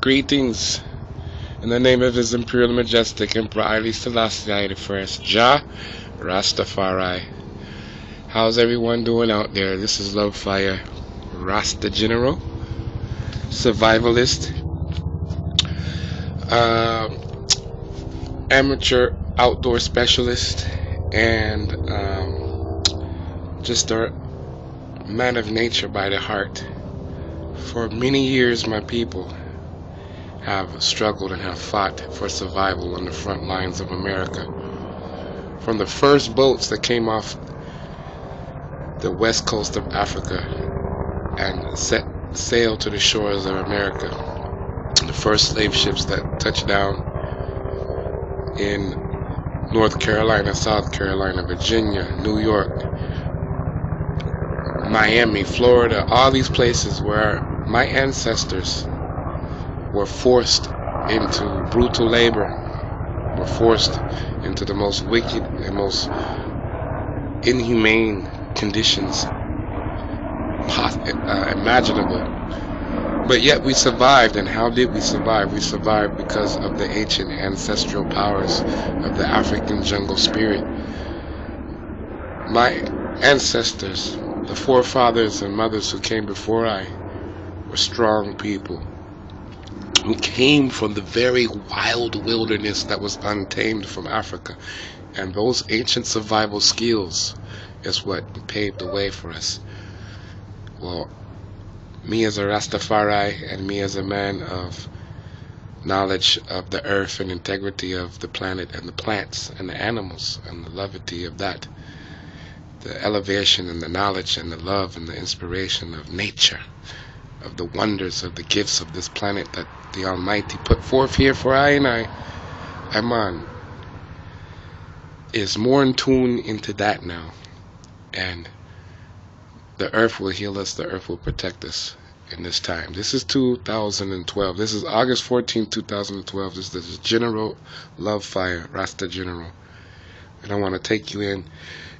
Greetings in the name of His Imperial Majestic Emperor Haile Selassie I, Jah Rastafari. How's everyone doing out there? This is Love Fire Rasta General, survivalist, amateur outdoor specialist, and just a man of nature by the heart. For many years, my people have struggled and have fought for survival on the front lines of America. From the first boats that came off the west coast of Africa and set sail to the shores of America, the first slave ships that touched down in North Carolina, South Carolina, Virginia, New York, Miami, Florida, all these places where my ancestors were forced into brutal labor, were forced into the most wicked and most inhumane conditions imaginable. But yet we survived. And how did we survive? We survived because of the ancient ancestral powers of the African jungle spirit. My ancestors, the forefathers and mothers who came before I, were strong people who came from the very wild wilderness that was untamed from Africa. And those ancient survival skills is what paved the way for us. Well, me as a Rastafari and me as a man of knowledge of the earth and integrity of the planet and the plants and the animals and the levity of that, the elevation and the knowledge and the love and the inspiration of nature, of the wonders of the gifts of this planet that the Almighty put forth here for I and I, Aman, is more in tune into that now. And the earth will heal us, the earth will protect us in this time. This is 2012. This is August 14, 2012. This is the General Love Fire, Rasta General. And I want to take you in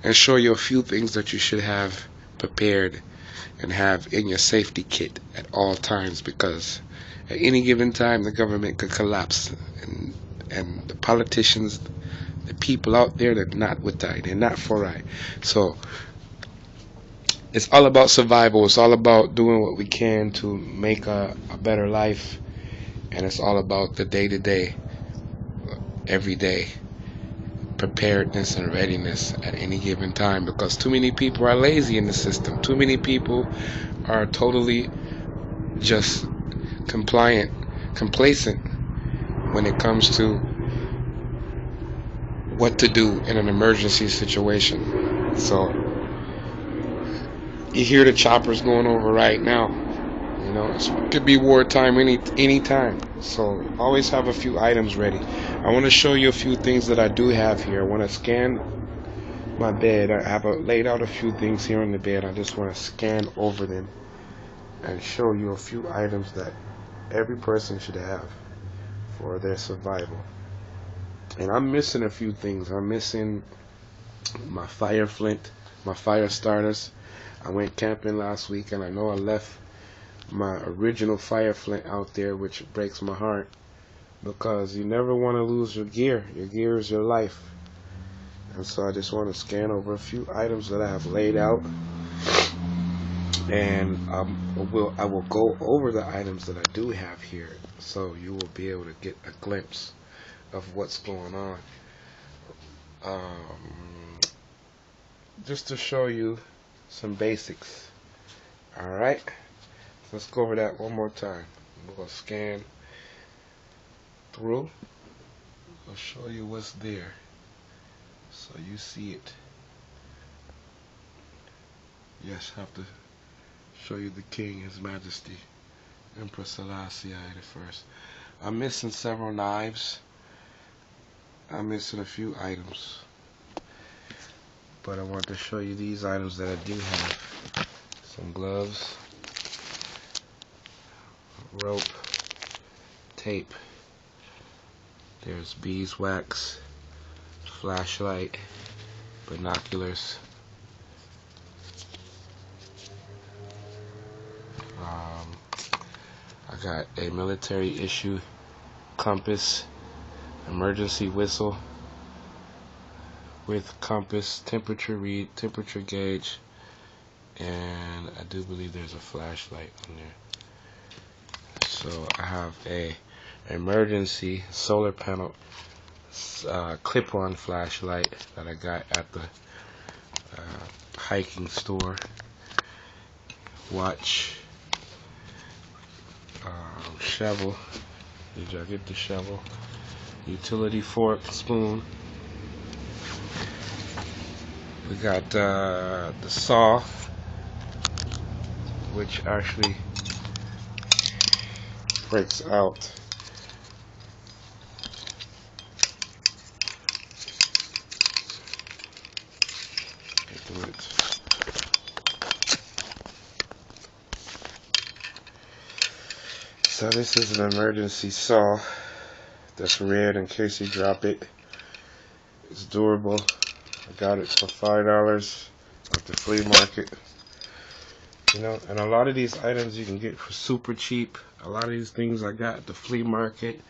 and show you a few things that you should have prepared and have in your safety kit at all times, because at any given time the government could collapse, and the politicians, the people out there, they're not with I, they're not for I. So it's all about survival. It's all about doing what we can to make a better life, and it's all about the day-to-day, everyday preparedness and readiness at any given time, because too many people are lazy in the system. Too many people are totally just complacent when it comes to what to do in an emergency situation. So you hear the choppers going over right now. You know, it could be wartime any time. So always have a few items ready. I want to show you a few things that I do have here. I want to scan my bed. I have laid out a few things here on the bed. I just want to scan over them and show you a few items that every person should have for their survival. And I'm missing a few things. I'm missing my fire flint, my fire starters. I went camping last week and I know I left my original fire flint out there, which breaks my heart, because you never want to lose your gear. Your gear is your life. And so I just want to scan over a few items that I have laid out, and I will go over the items that I do have here, so you will be able to get a glimpse of what's going on. Just to show you some basics. Alright, let's go over that one more time. We're going to scan through. I'll show you what's there so you see it. Yes, have to show you the King, His Majesty, Emperor Selassie I the First. I'm missing several knives. I'm missing a few items. But I want to show you these items that I do have. Some gloves, rope, tape, there's beeswax, flashlight, binoculars, got a military issue compass, emergency whistle with compass, temperature read, temperature gauge, and I do believe there's a flashlight on there. So I have a emergency solar panel clip-on flashlight that I got at the hiking store. Watch, shovel. Did y'all get the shovel? Utility fork, spoon. We got the saw, which actually breaks out. So this is an emergency saw that's red in case you drop it. It's durable. I got it for $5 at the flea market. You know, and a lot of these items you can get for super cheap. A lot of these things I got at the flea market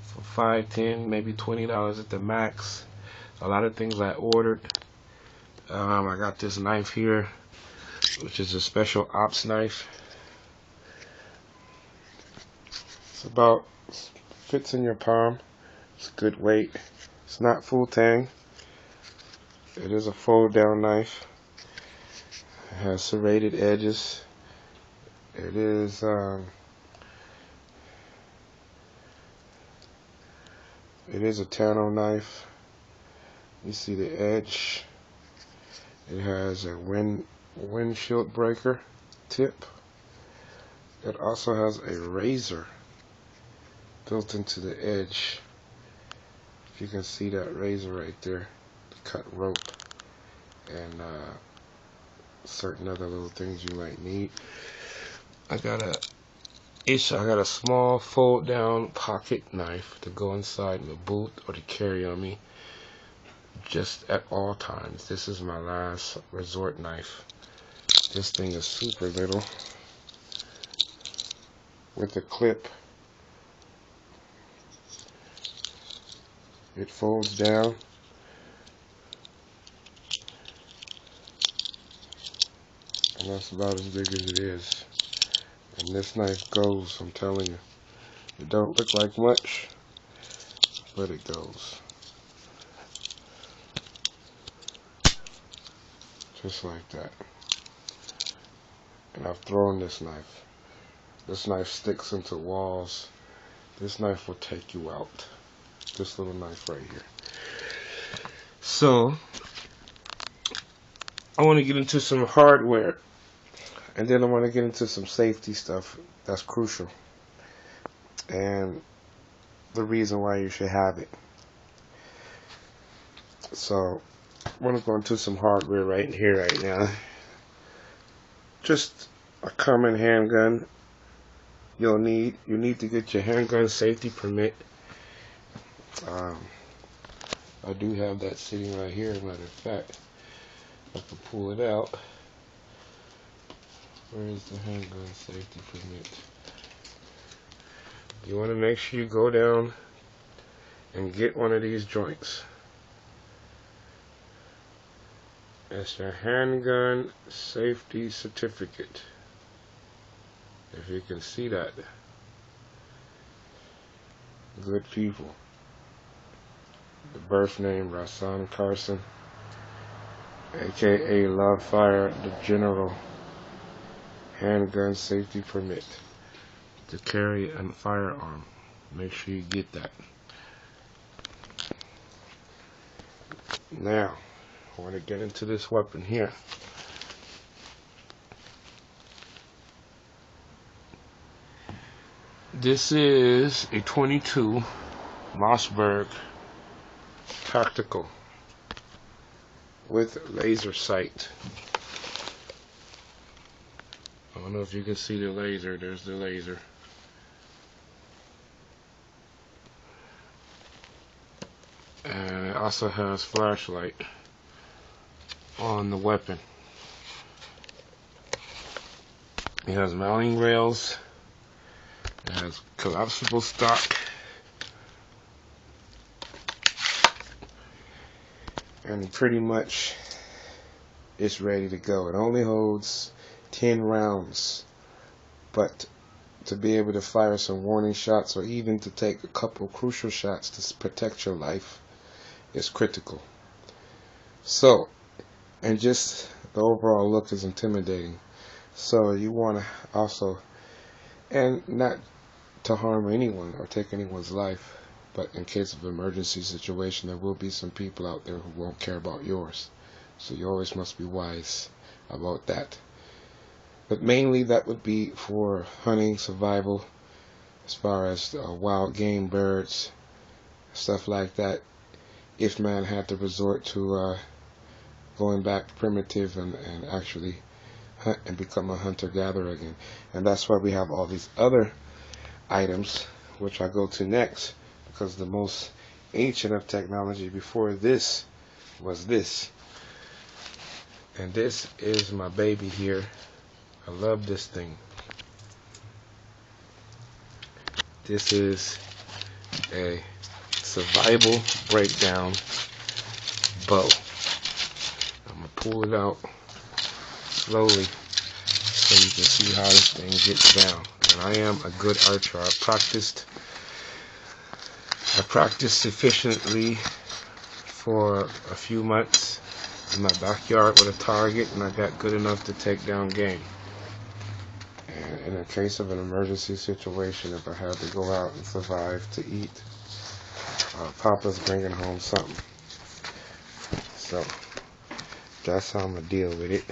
for $5, $10, maybe $20 at the max. A lot of things I ordered. I got this knife here, which is a special ops knife. It's about, fits in your palm. It's a good weight. It's not full tang. It is a fold down knife. It has serrated edges. It is a Tano knife. You see the edge. It has a windshield breaker tip. It also has a razor built into the edge. If you can see that razor right there, to cut rope and certain other little things you might need. I got a small fold down pocket knife to go inside my boot or to carry on me just at all times. This is my last resort knife. This thing is super little with a clip. It folds down. And that's about as big as it is. And this knife goes, I'm telling you. It don't look like much, but it goes. Just like that. And I've thrown this knife. This knife sticks into walls. This knife will take you out. This little knife right here. So I want to get into some hardware, and then I want to get into some safety stuff that's crucial, and the reason why you should have it. So I want to go into some hardware right here, right now. Just a common handgun. You need to get your handgun safety permit. I do have that sitting right here. Matter of fact, I can pull it out. Where is the handgun safety permit? You want to make sure you go down and get one of these joints. That's your handgun safety certificate. If you can see that. Good people. The birth name, Rasan Carson, aka Love Fire, the General. Handgun safety permit to carry a firearm. Make sure you get that. Now, I want to get into this weapon here. This is a 22 Mossberg Tactical with laser sight. I don't know if you can see the laser. There's the laser. And it also has flashlight on the weapon. It has mounting rails has collapsible stock, and pretty much it's ready to go. It only holds 10 rounds, but to be able to fire some warning shots, or even to take a couple crucial shots to protect your life, is critical. So, and just the overall look is intimidating. So you want to also, and not to harm anyone or take anyone's life, but in case of emergency situation, there will be some people out there who won't care about yours. So you always must be wise about that. But mainly that would be for hunting, survival, as far as wild game, birds, stuff like that. If man had to resort to going back primitive and actually hunt and become a hunter-gatherer again. And that's why we have all these other items, which I go to next, because the most ancient of technology before this was this. And this is my baby here. I love this thing. This is a survival breakdown bow. I'm going to pull it out slowly so you can see how this thing gets down. And I am a good archer. I practiced sufficiently for a few months in my backyard with a target, and I got good enough to take down game. And in the case of an emergency situation, if I had to go out and survive to eat, Papa's bringing home something. So that's how I'm going to deal with it.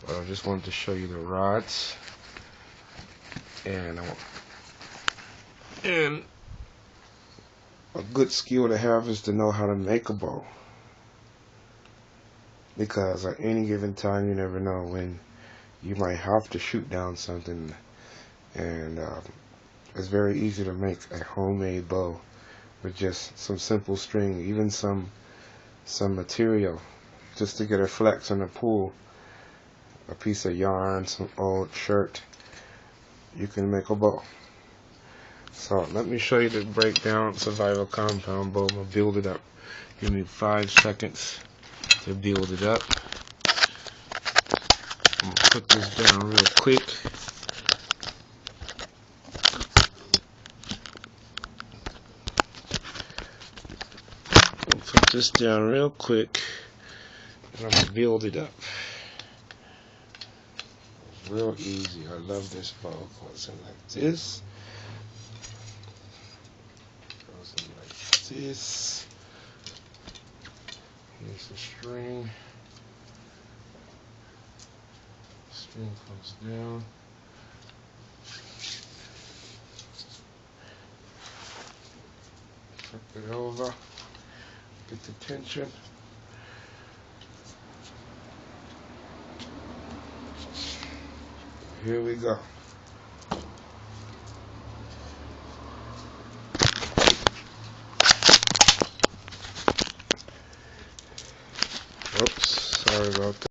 But I just wanted to show you the rods. And a good skill to have is to know how to make a bow. Because at any given time, you never know when you might have to shoot down something. And it's very easy to make a homemade bow with just some simple string, even some material, just to get a flex on the pool, a piece of yarn, some old shirt. You can make a bow. So let me show you the breakdown survival compound bow. I'm gonna build it up. Give me 5 seconds to build it up. I'm gonna put this down real quick. Put this down real quick, and I'm gonna build it up. Real easy. I love this bow. Goes in like this. Goes in like this. Here's the string. String comes down. Flip it over. Get the tension. Here we go. Oops, sorry about that.